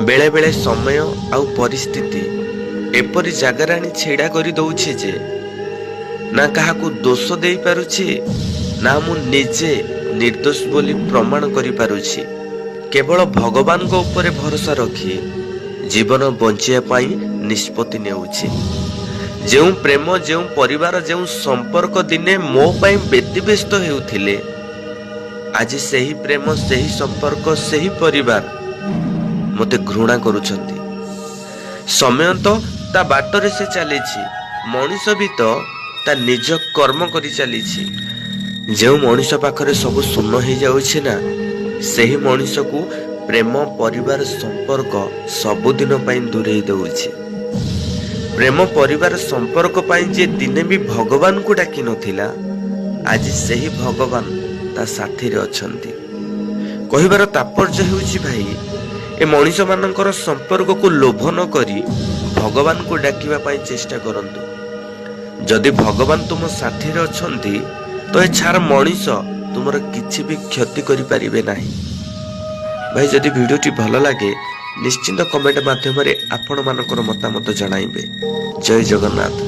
बेले बेले समय आउ परिस्थिति एपरी जगार आनी छेड़ा कर दौचे जे ना क्या दोष दे पारुछि ना मु निजे निर्दोष बोली प्रमाण करि पारुछि। केवल भगवान को ऊपर भरोसा रखी जीवन बंचिया पाई निष्पत्ति नेउछि। जो प्रेम जो परिवार जो संपर्क दिने मो पाई व्यतिव्यस्त हेउथिले आज सही प्रेम सही संपर्क सही परिवार मते घृणा करुछंती। समय तो ता बाटरे से चलीछि, मनीष भी तो ता निज कर्म करी चलीछि। जो मनीष पाखरे सब शून्य हो जाउछि ना सही मनीष को प्रेम परिवार संपर्क सबुदिन पाई दूरेई दउछि। प्रेम परिवार संपर्क पाई जे दिने भी भगवान को डाकी नथिला आज सही भगवान ता साथी रे अछंती। कहिबार तात्पर्य हेउछि भाई ए मनीष मानकर संपर्क को लोभ न करी भगवान को डाकिबा पाई चेष्टा करंतु। जदि भगवान तुम साथी रे अछंती तो ए छार मनीष तुमर किछि भी क्षति करि परिबे नाही। भाई जदि वीडियोटी भल लगे निश्चिंत कमेंट माध्यम रे आपण मानकर मतामत जणाइबे। जय जगन्नाथ।